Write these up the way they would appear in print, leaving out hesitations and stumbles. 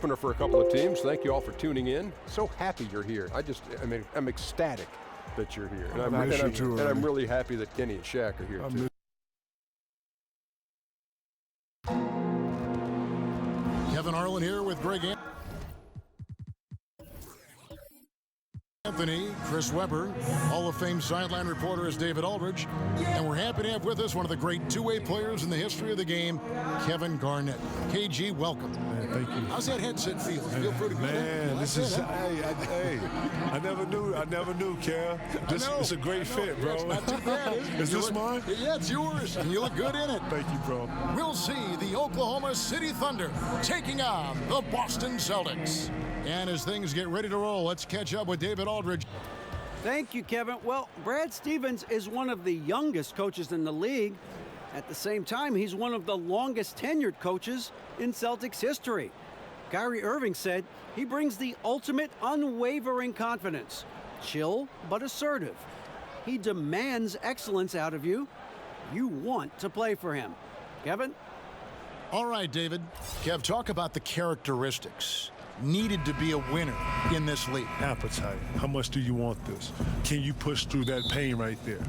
opener for a couple of teams. Thank you all for tuning in. So happy you're here. I'm ecstatic that you're here. And I'm really happy that Kenny and Shaq are here too. Kevin Harlan here with Greg Anthony, Chris Webber, Hall of Fame sideline reporter is David Aldridge, and we're happy to have with us one of the great two-way players in the history of the game, Kevin Garnett. KG, welcome. Man, thank you. How's that headset feel? Feel pretty good? Man, this is, hey, I never knew, Kev. It's a great fit, bro. It's not too bad, is this mine? Yeah, it's yours, and you look good in it. Thank you, bro. We'll see the Oklahoma City Thunder taking on the Boston Celtics. And as things get ready to roll, let's catch up with David Aldridge. Thank you, Kevin. Well, Brad Stevens is one of the youngest coaches in the league. At the same time, he's one of the longest tenured coaches in Celtics history. Kyrie Irving said he brings the ultimate unwavering confidence. Chill but assertive. He demands excellence out of you. You want to play for him. Kevin? All right, David. Kev, talk about the characteristics needed to be a winner in this league. Appetite. How much do you want this? Can you push through that pain right there?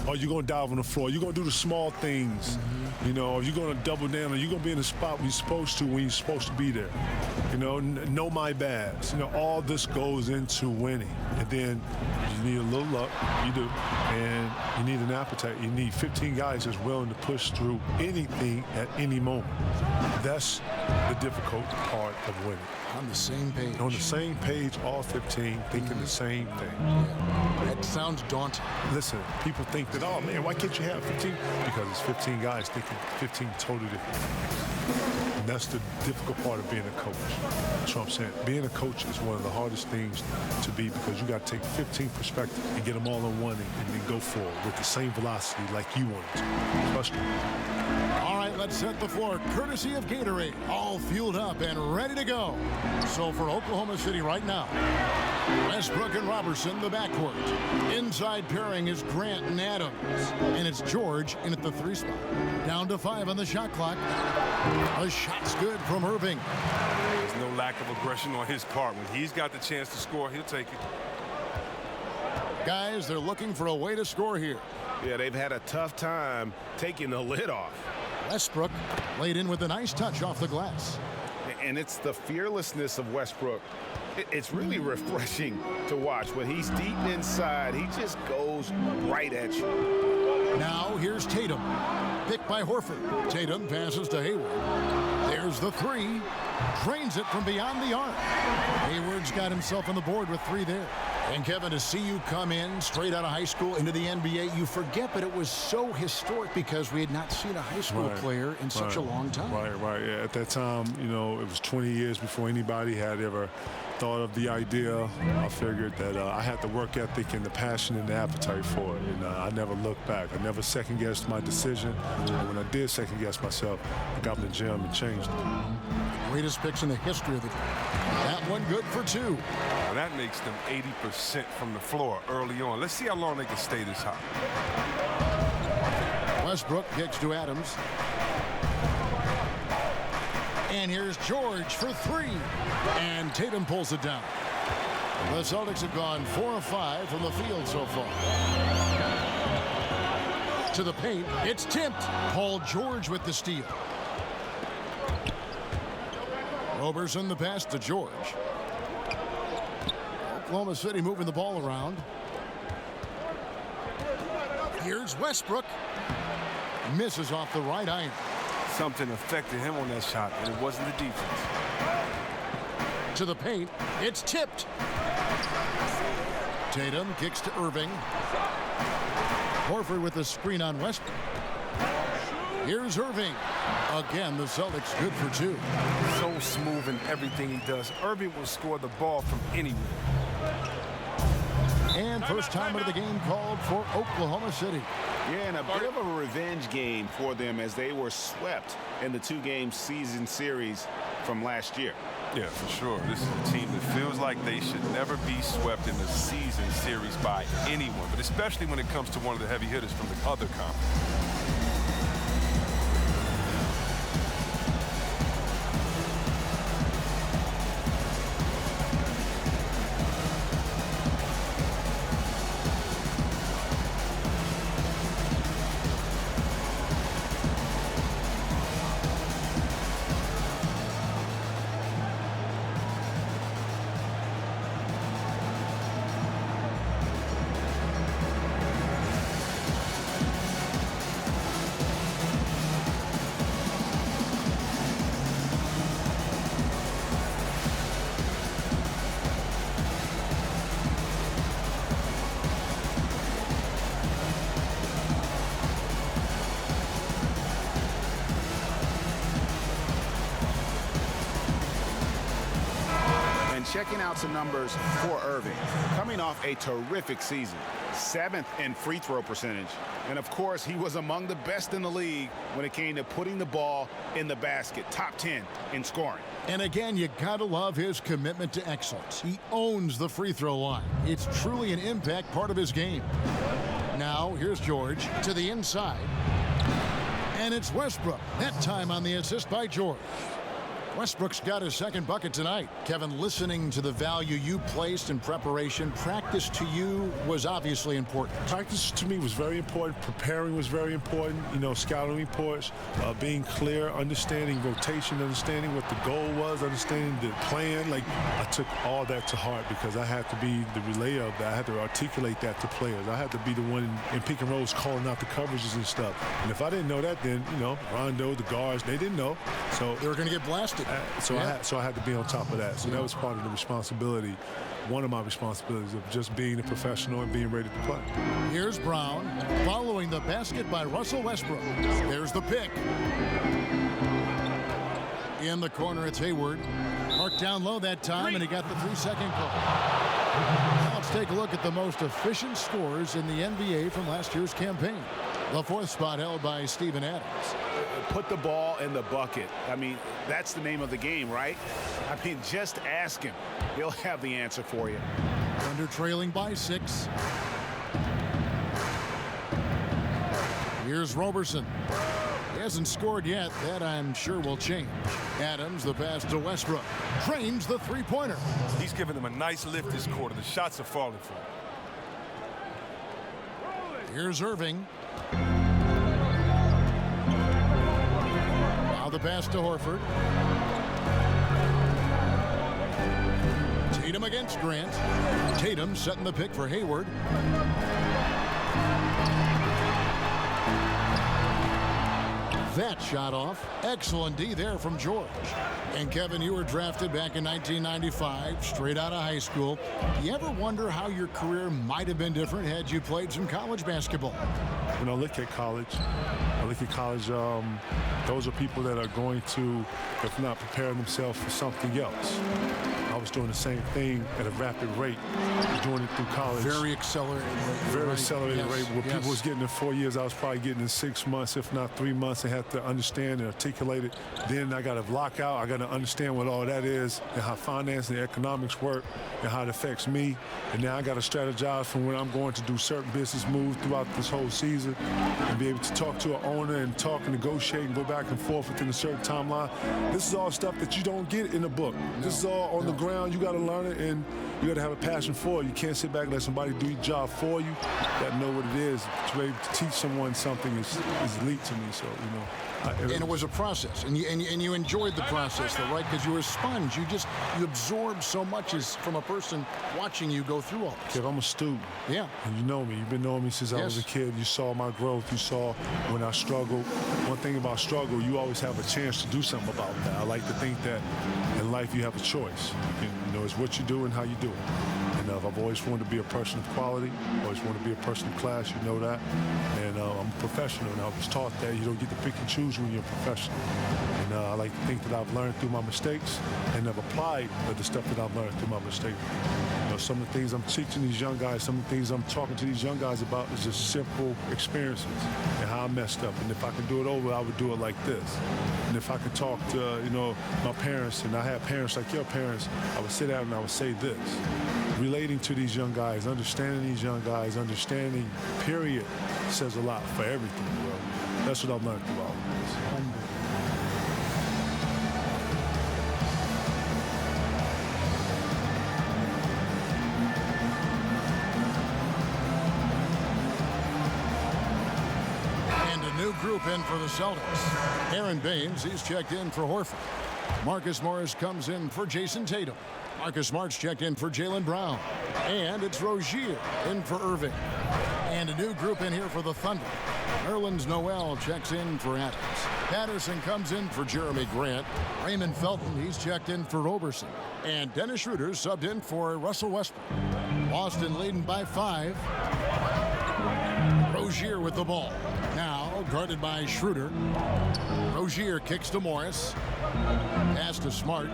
Are you going to dive on the floor? Are you going to do the small things? You know, are you going to double down? Are you going to be in the spot when you're supposed to, when you're supposed to be there? You know my bads. You know, all this goes into winning. And then you need a little luck. You do. And you need an appetite. You need 15 guys that's willing to push through anything at any moment. That's the difficult part of winning. On the same page. On the same page, all 15 thinking the same thing. That sounds daunting. Listen, people think that, oh man, why can't you have 15? Because it's 15 guys thinking 15 totally different. And that's the difficult part of being a coach. That's what I'm saying. Being a coach is one of the hardest things to be, because you got to take 15 perspectives and get them all in one and then go forward with the same velocity like you want it to. Trust me. All right, let's set the floor. Courtesy of Gatorade, all fueled up and ready to go. So for Oklahoma City right now, Westbrook and Robertson, the backcourt. Inside pairing is Grant and Adams. And it's George in at the 3 spot. Down to 5 on the shot clock. A shot's good from Irving. There's no lack of aggression on his part. When he's got the chance to score, he'll take it. Guys, they're looking for a way to score here. Yeah, they've had a tough time taking the lid off. Westbrook laid in with a nice touch off the glass. And it's the fearlessness of Westbrook. It's really refreshing to watch. When he's deep inside, he just goes right at you. Now here's Tatum. Picked by Horford. Tatum passes to Hayward. There's the 3. Drains it from beyond the arc. Hayward's got himself on the board with 3 there. And Kevin, to see you come in straight out of high school into the NBA, you forget, but it was so historic because we had not seen a high school player in such a long time. Right. Yeah, at that time, you know, it was 20 years before anybody had ever thought of the idea. I figured that I had the work ethic and the passion and the appetite for it. And I never looked back. I never second-guessed my decision. And when I did second-guess myself, I got in the gym and changed it. Greatest picks in the history of the game. That one good for 2. Now that makes them 80% from the floor early on. Let's see how long they can stay this hot. Westbrook kicks to Adams. And here's George for 3. And Tatum pulls it down. The Celtics have gone 4 of 5 from the field so far. To the paint, it's tipped. Paul George with the steal. Robertson the pass to George. Oklahoma City moving the ball around. Here's Westbrook. Misses off the right iron. Something affected him on that shot, and it wasn't the defense. To the paint, it's tipped. Tatum kicks to Irving. Horford with the screen on Westbrook. Here's Irving. Again, the Celtics good for 2. So smooth in everything he does. Irving will score the ball from anywhere. And first time of the game called for Oklahoma City. Yeah, and a bit of a revenge game for them as they were swept in the 2-game season series from last year. Yeah, for sure. This is a team that feels like they should never be swept in the season series by anyone, but especially when it comes to one of the heavy hitters from the other conference. checking out some numbers for Irving. Coming off a terrific season, 7th in free throw percentage. And of course, he was among the best in the league when it came to putting the ball in the basket. Top 10 in scoring. And again, you gotta love his commitment to excellence. He owns the free throw line. It's truly an impact part of his game. Now, here's George to the inside. And it's Westbrook. That time on the assist by George. Westbrook's got his second bucket tonight. Kevin, listening to the value you placed in preparation, practice to you was obviously important. Practice to me was very important. Preparing was very important. You know, scouting reports, being clear, understanding rotation, understanding what the goal was, understanding the plan. Like, I took all that to heart because I had to be the relayer of that. I had to articulate that to players. I had to be the one in pick and rolls calling out the coverages and stuff. And if I didn't know that, then, you know, Rondo, the guards, they didn't know. So they were going to get blasted. So I had to be on top of that. So that was part of the responsibility, one of my responsibilities of just being a professional and being ready to play. Here's Brown following the basket by Russell Westbrook. There's the pick. In the corner, it's Hayward. Marked down low that time, and he got the 3-second call. Now let's take a look at the most efficient scorers in the NBA from last year's campaign. The 4th spot held by Steven Adams. Put the ball in the bucket. I mean, that's the name of the game, right? I mean, just ask him. He'll have the answer for you. Thunder trailing by 6. Here's Roberson. He hasn't scored yet. That, I'm sure, will change. Adams, the pass to Westbrook. Trains the three-pointer. He's giving them a nice lift this quarter. The shots are falling for him. Here's Irving. Now the pass to Horford. Tatum against Grant. Tatum setting the pick for Hayward. That shot off. Excellent D there from George. And Kevin, you were drafted back in 1995, straight out of high school. You ever wonder how your career might have been different had you played some college basketball? When I look at college, those are people that are going to, if not preparing themselves for something else. I was doing the same thing at a rapid rate, doing it through college. Very accelerated rate. Very accelerated rate. Where people was getting in 4 years, I was probably getting in 6 months, if not 3 months. I had to understand and articulate it. Then I got to block out. I got to understand what all that is and how finance and economics work and how it affects me. And now I got to strategize from when I'm going to do certain business moves throughout this whole season and be able to talk to an owner and talk and negotiate and go back and forth within a certain timeline. This is all stuff that you don't get in a book. This is all on the ground. You got to learn it, and you got to have a passion for it. You can't sit back and let somebody do your job for you. You got to know what it is. To be able to teach someone something is elite to me. So, you know. And it was a process, and you enjoyed the process, though, right? Because you were a sponge. You absorb so much as from a person watching you go through all this. Kid, I'm a student. Yeah. And you know me. You've been knowing me since I was a kid. You saw my growth. You saw when I struggled. One thing about struggle, you always have a chance to do something about that. I like to think that in life you have a choice. You know, it's what you do and how you do it. And I've always wanted to be a person of quality. Always wanted to be a person of class. You know that. And I'm a professional, and I was taught that you don't get to pick and choose when you're a professional. And I like to think that I've learned through my mistakes and I've applied the stuff that I've learned through my mistakes. You know, some of the things I'm teaching these young guys, some of the things I'm talking to these young guys about is just simple experiences and how I messed up. And if I could do it over, I would do it like this. And if I could talk to, you know, my parents, and I had parents like your parents, I would sit down and I would say this. Relating to these young guys, understanding these young guys, understanding, period, says a lot for everything, bro. That's what I've learned through all of this. And a new group in for the Celtics. Aaron Baines, he's checked in for Horford. Marcus Morris comes in for Jason Tatum. Marcus Smart's checked in for Jaylen Brown. And it's Rozier in for Irving. And a new group in here for the Thunder. Nerlens Noel checks in for Adams. Patterson comes in for Jeremy Grant. Raymond Felton, he's checked in for Roberson. And Dennis Schroeder subbed in for Russell Westbrook. Boston leading by 5. Rozier with the ball. Now guarded by Schroeder. Rozier kicks to Morris. Pass to Smart.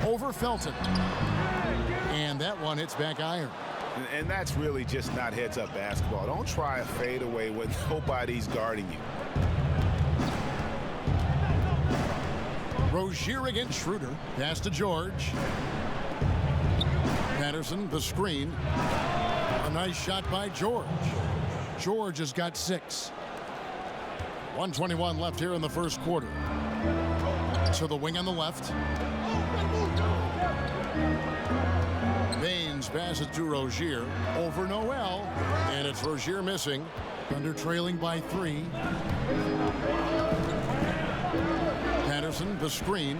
over Felton. And that one hits back iron. And that's really just not heads-up basketball. Don't try a fadeaway when nobody's guarding you. Rozier against Schroeder. Pass to George. Patterson, the screen. A nice shot by George. George has got 6. 1:21 left here in the first quarter. To the wing on the left. Baines passes to Rozier. Over Noel. And it's Rozier missing. Thunder trailing by 3. Patterson, the screen.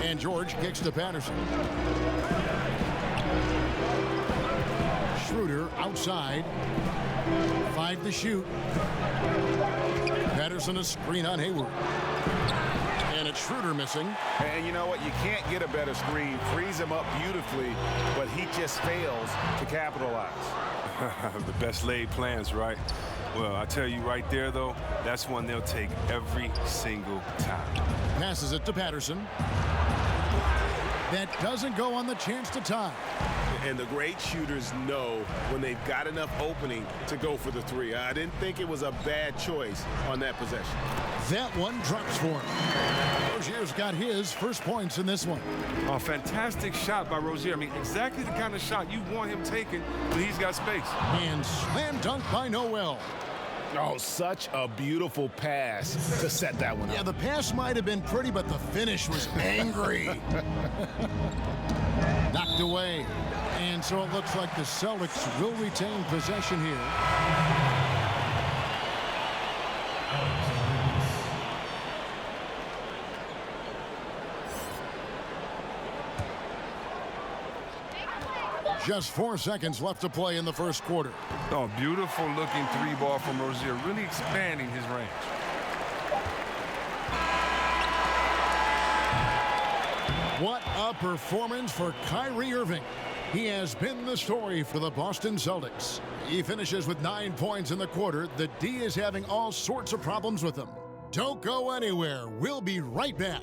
And George kicks to Patterson. Schroeder outside. 5 to shoot. Patterson a screen on Hayward. And it's Schroeder missing. And you know what? You can't get a better screen. Frees him up beautifully, but he just fails to capitalize. The best laid plans, right? Well, I tell you right there, though, that's one they'll take every single time. Passes it to Patterson. That doesn't go on the chance to tie. And the great shooters know when they've got enough opening to go for the 3. I didn't think it was a bad choice on that possession. That one drops for him. Rozier's got his first points in this one. A fantastic shot by Rozier. I mean, exactly the kind of shot you want him taking when he's got space. And slam dunk by Noel. Oh, such a beautiful pass to set that one up. Yeah, the pass might have been pretty, but the finish was angry. Knocked away. And so it looks like the Celtics will retain possession here. Just 4 seconds left to play in the first quarter. Oh, beautiful looking 3-ball from Rozier, really expanding his range. What a performance for Kyrie Irving. He has been the story for the Boston Celtics. He finishes with 9 points in the quarter. The D is having all sorts of problems with him. Don't go anywhere. We'll be right back.